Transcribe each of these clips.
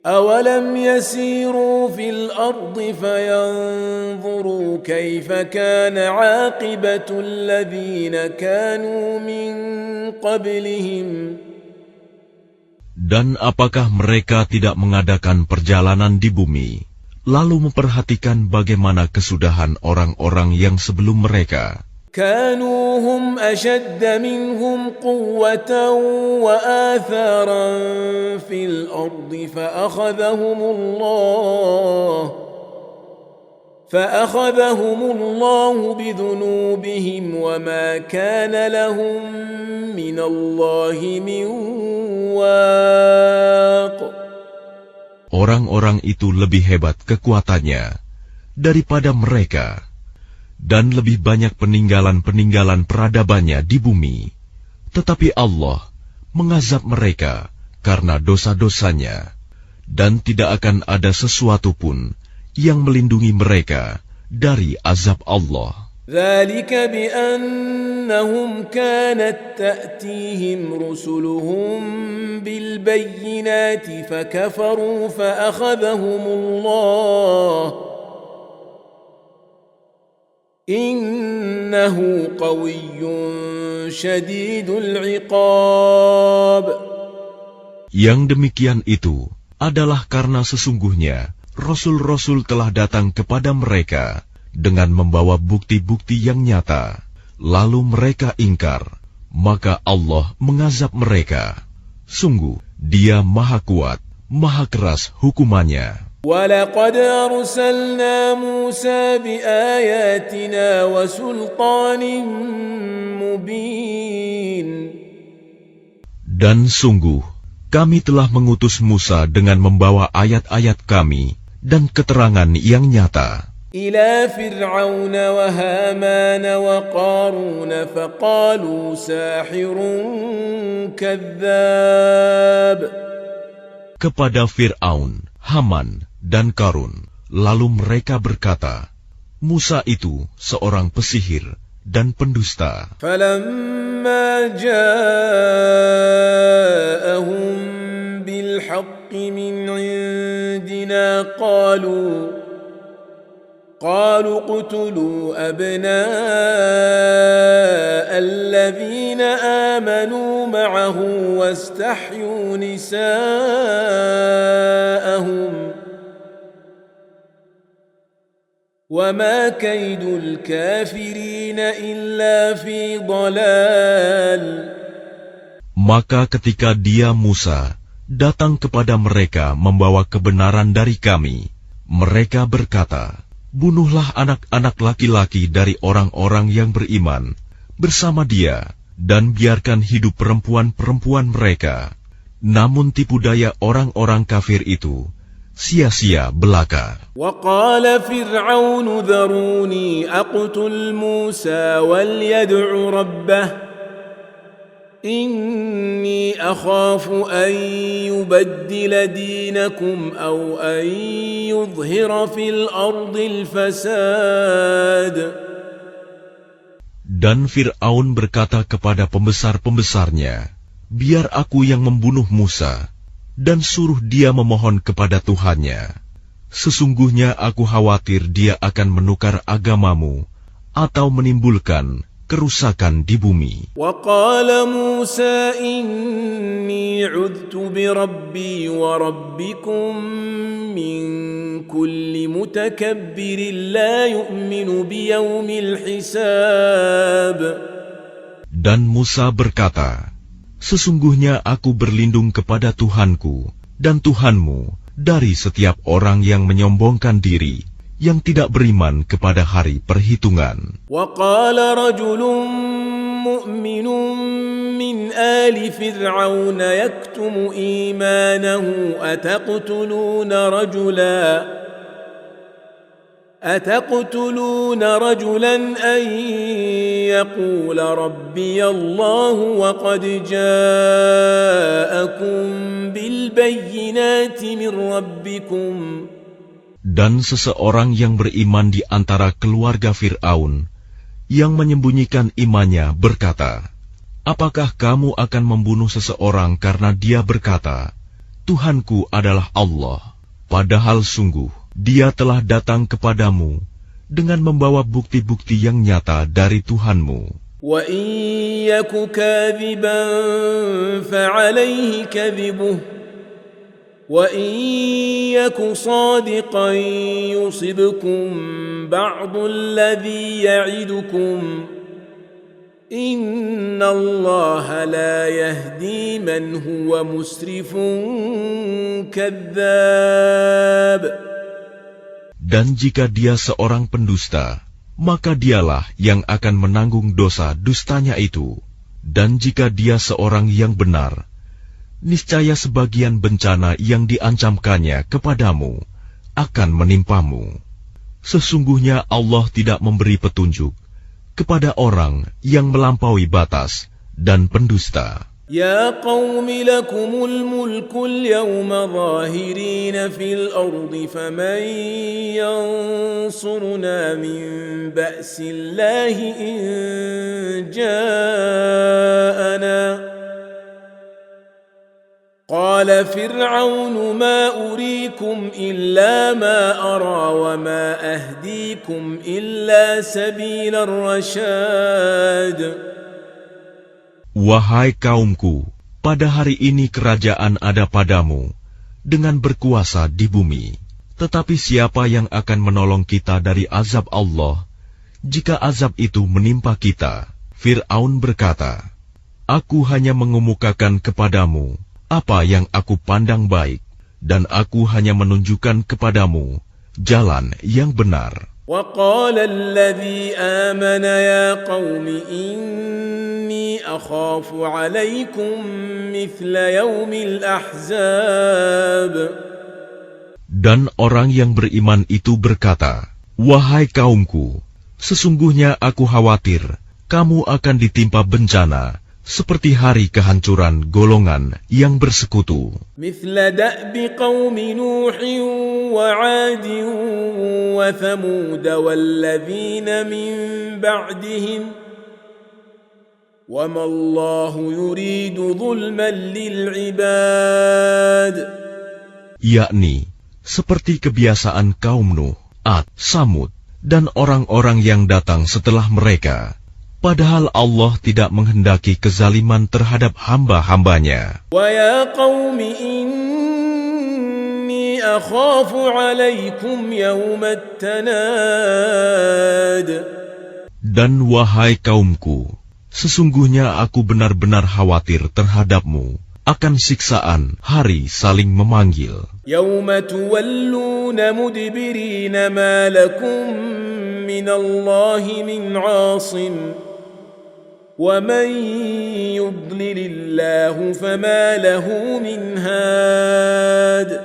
أولم يسيروا في الأرض فينظروا كيف كان عاقبة الذين كانوا من قبلهم Dan apakah mereka tidak mengadakan perjalanan di bumi, lalu memperhatikan bagaimana kesudahan orang-orang yang sebelum mereka? كانوا هم أشد منهم قوة وآثارا في الأرض فأخذهم الله بذنوبهم وما كان لهم من الله من واق. Orang-orang itu lebih hebat kekuatannya daripada mereka, dan lebih banyak peninggalan-peninggalan peradabannya di bumi. Tetapi Allah mengazab mereka karena dosa-dosanya, dan tidak akan ada sesuatu pun yang melindungi mereka dari azab Allah. ذلك بأنهم كانت تأتيهم رسلهم بالبينات فكفروا فأخذهم الله إنه قوي شديد العقاب. Yang demikian itu adalah karena sesungguhnya Rasul-Rasul telah datang kepada mereka dengan membawa bukti-bukti yang nyata, lalu mereka ingkar, maka Allah mengazab mereka. Sungguh, Dia Maha Kuat, Maha Keras hukumannya. وَلَقَدْ أَرْسَلْنَا مُوسَى بِآيَاتِنَا وَسُلْطَانٍ مُبِينٍ. Dan sungguh, kami telah mengutus Musa dengan membawa ayat-ayat kami dan keterangan yang nyata. إِلَى فِرْعَوْنَ وَهَامَانَ وَقَارُونَ فَقَالُوا سَاحِرٌ كَذَّابٌ. Kepada Fir'aun, Haman, dan Qarun, lalu mereka berkata, Musa itu seorang pesihir dan pendusta. فَلَمَّا جَاءَهُم بِالْحَقِّ مِنْ عِنْدِنَا قالوا اقتلوا أبناء الذين آمنوا معه واستحيوا نساءهم وما كيد الكافرين إلا في ضلال. Maka ketika dia Musa datang kepada mereka membawa kebenaran dari kami, mereka berkata, bunuhlah anak-anak laki-laki dari orang-orang yang beriman bersama dia, dan biarkan hidup perempuan-perempuan mereka. Namun tipu daya orang-orang kafir itu sia-sia belaka. وَقَالَ فِرْعَوْنُ ذَرُونِي أَقْتُلْ مُوسَى وَلْيَدْعُ رَبَّهُ إِنِّي أَخَافُ أَن يُبَدِّلَ دِينَكُمْ أَوْ أَن يُظْهِرَ فِي الْأَرْضِ الْفَسَادَ. Dan Fir'aun berkata kepada pembesar-pembesarnya, biar aku yang membunuh Musa, dan suruh dia memohon kepada Tuhannya. Sesungguhnya aku khawatir dia akan menukar agamamu, atau menimbulkan kerusakan di bumi. وَقَالَ مُوسَى إِنِّي عُذْتُ بِرَبِّي وَرَبِّكُمْ مِنْ كُلِّ مُتَكَبِّرٍ لَا يُؤْمِنُ بِيَوْمِ الْحِسَابِ. Dan Musa berkata, sesungguhnya aku berlindung kepada Tuhanku dan Tuhanmu dari setiap orang yang menyombongkan diri, yang tidak beriman kepada hari perhitungan. وَقَالَ رَجُلٌ مُؤْمِنٌ مِّنْ آلِ فِرْعَوْنَ يَكْتُمُ إِيمَانَهُ أَتَقْتُلُونَ رَجُلًا أَن يَقُولَ رَبِّيَ اللَّهُ وَقَدْ جَاءَكُم بِالْبَيِّنَاتِ مِنْ رَبِّكُمْ. Dan seseorang yang beriman di antara keluarga Fir'aun, yang menyembunyikan imannya berkata, apakah kamu akan membunuh seseorang karena dia berkata, Tuhanku adalah Allah. Padahal sungguh, Dia telah datang kepadamu dengan membawa bukti-bukti yang nyata dari Tuhanmu. وَإِن يَكُ كَاذِبًا فَعَلَيْهِ كَذِبُهُ وَإِن يَكُ صَادِقًا يُصِبْكُم بَعْضُ الَّذِي يَعِدُكُمْ إِنَّ اللَّهَ لَا يَهْدِي مَنْ هُوَ مُسْرِفٌ كَذَّابٌ. Dan jika dia seorang pendusta, maka dialah yang akan menanggung dosa dustanya itu. Dan jika dia seorang yang benar, niscaya sebagian bencana yang diancamkannya kepadamu akan menimpamu. Sesungguhnya Allah tidak memberi petunjuk kepada orang yang melampaui batas dan pendusta. يا قوم لكم الملك اليوم ظاهرين في الأرض فمن ينصرنا من بأس الله إن جاءنا قال فرعون ما أريكم إلا ما أرى وما أهديكم إلا سبيل الرشاد. Wahai kaumku, pada hari ini kerajaan ada padamu dengan berkuasa di bumi. Tetapi siapa yang akan menolong kita dari azab Allah jika azab itu menimpa kita? Fir'aun berkata, Aku hanya mengemukakan kepadamu apa yang aku pandang baik, dan aku hanya menunjukkan kepadamu jalan yang benar. وقال الذي آمن يا قوم إني أخاف عليكم مثل يوم الأحزاب. Dan orang yang beriman itu berkata, Wahai kaumku, sesungguhnya aku khawatir kamu akan ditimpa bencana seperti hari kehancuran golongan yang bersekutu. مثل دأب قوم نوح وعاد وثمود والذين من بعدهم وما الله يريد ظلما للعباد. Yakni seperti kebiasaan kaum Nuh, Ad, Samud, dan orang-orang yang datang setelah mereka. Padahal Allah tidak menghendaki kezaliman terhadap hamba-hambanya. وَيَا قَوْمِ إِنِّي أَخَافُ عَلَيْكُمْ يَوْمَ التَّنَادِ. Dan wahai kaumku, sesungguhnya aku benar-benar khawatir terhadapmu akan siksaan hari saling memanggil. يَوْمَ تُوَلُّونَ مُدْبِرِينَ مَا لَكُمْ مِنَ اللَّهِ مِنْ عَاصِمٍ وَمَنْ يُضْلِلِ اللَّهُ فَمَا لَهُ مِنْ هَادٍ.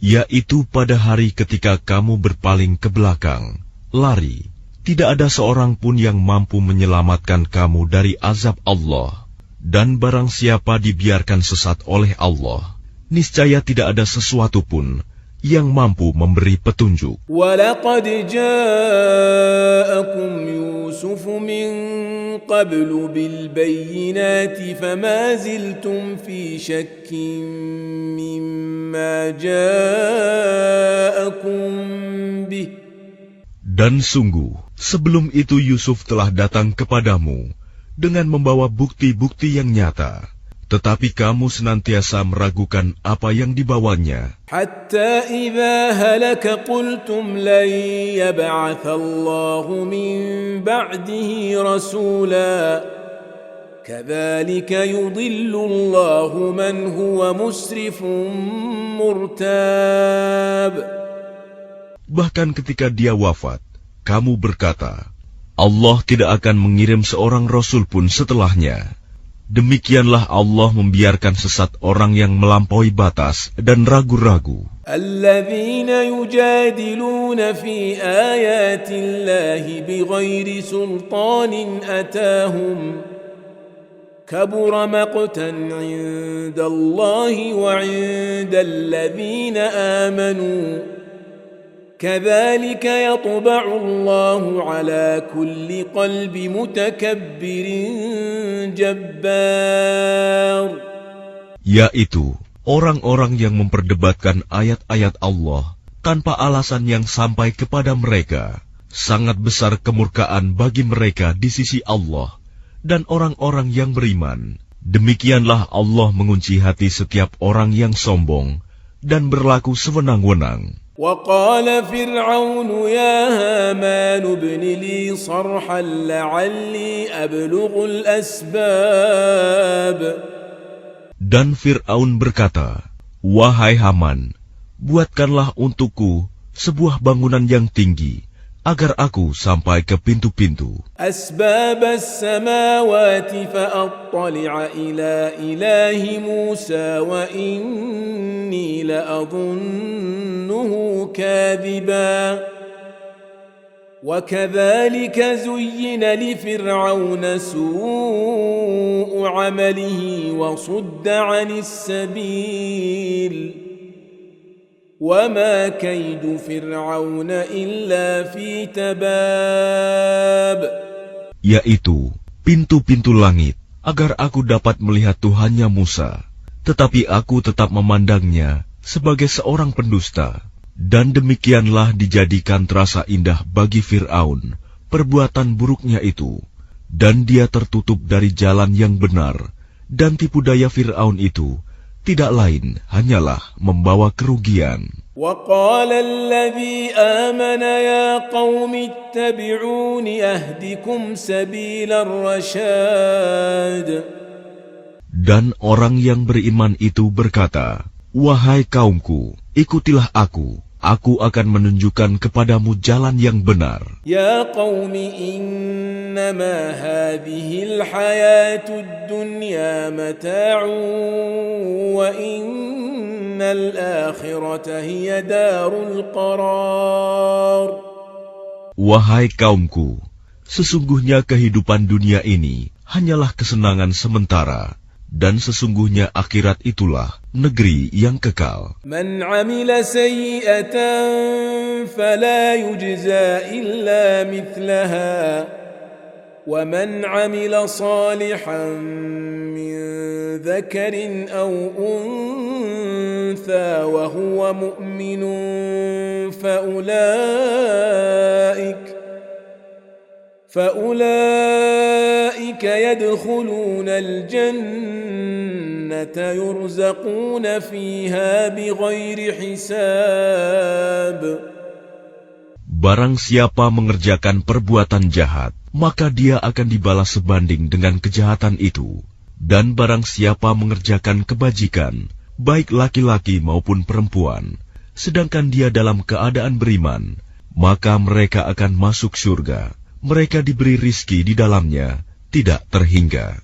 Yaitu pada hari ketika kamu berpaling ke belakang, lari, tidak ada seorang pun yang mampu menyelamatkan kamu dari azab Allah. Dan barang siapa dibiarkan sesat oleh Allah, niscaya tidak ada sesuatu pun yang mampu memberi petunjuk. وَلَقَدْ جَاءَكُمْ يُوسُفُ مِنْ قَبْلُ بِالْبَيِّنَاتِ فَمَا زِلْتُمْ فِي شَكٍّ مِّمَّا جَاءَكُمْ بِهِ. Dan sungguh, sebelum itu Yusuf telah datang kepadamu dengan membawa bukti-bukti yang nyata. Tetapi kamu senantiasa meragukan apa yang dibawanya. حتى إذا هلك قلتم لن يبعث الله من بعده رسولا كذلك يضل الله من هو مسرف مرتاب. Bahkan ketika dia wafat, kamu berkata, Allah tidak akan mengirim seorang rasul pun setelahnya. Demikianlah Allah membiarkan sesat orang yang melampaui batas dan ragu-ragu. الذين يجادلون في آيات الله بغير سلطان أتاهم كبر مقتا عند الله وعند الذين آمنوا كذلك يطبع الله على كل قلب متكبر جبار. Yaitu Orang-orang yang memperdebatkan ayat-ayat Allah tanpa alasan yang sampai kepada mereka, sangat besar kemurkaan bagi mereka di sisi Allah dan orang-orang yang beriman. Demikianlah Allah mengunci hati setiap orang yang sombong dan berlaku sewenang-wenang. وقال فرعون يا هامان ابن لي صرحا لعلي أبلغ الأسباب. Dan Fir'aun berkata, "Wahai Haman, buatkanlah untukku sebuah bangunan yang tinggi, agar aku sampai ke pintu-pintu. أسباب السماوات فأطلع إلى إله موسى وإني لأظنه كاذبا وكذلك زين لفرعون سوء عمله وصد عن السبيل وما كيد فرعون إلا في تباب." Yaitu pintu-pintu langit, agar aku dapat melihat Tuhannya Musa. Tetapi aku tetap memandangnya sebagai seorang pendusta. Dan demikianlah dijadikan terasa indah bagi Fir'aun perbuatan buruknya itu. Dan dia tertutup dari jalan yang benar. Dan tipu daya Fir'aun itu tidak lain hanyalah membawa kerugian. وقال الذي آمن يا قوم اتبعون أهدكم سبيل الرشاد. Dan orang yang beriman itu berkata, "Wahai kaumku, ikutilah aku akan menunjukkan kepadamu jalan yang benar." يا قوم إنما هذه الحياة الدنيا متاع وإن الآخرة هي دار القرار. Wahai kaumku, sesungguhnya kehidupan dunia ini hanyalah kesenangan sementara, dan sesungguhnya akhirat itulah negeri yang kekal. من عمل سيئة فلا يجزى إلا مثلها ومن عمل صالحا من ذكر أو أنثى وهو مؤمن فأولئك يدخلون الجنة يرزقون فيها بغير حساب. Barang siapa mengerjakan perbuatan jahat, maka dia akan dibalas sebanding dengan kejahatan itu. Dan barang siapa mengerjakan kebajikan, baik laki-laki maupun perempuan, sedangkan dia dalam keadaan beriman, maka mereka akan masuk surga. Mereka diberi rizki di dalamnya, tidak terhingga.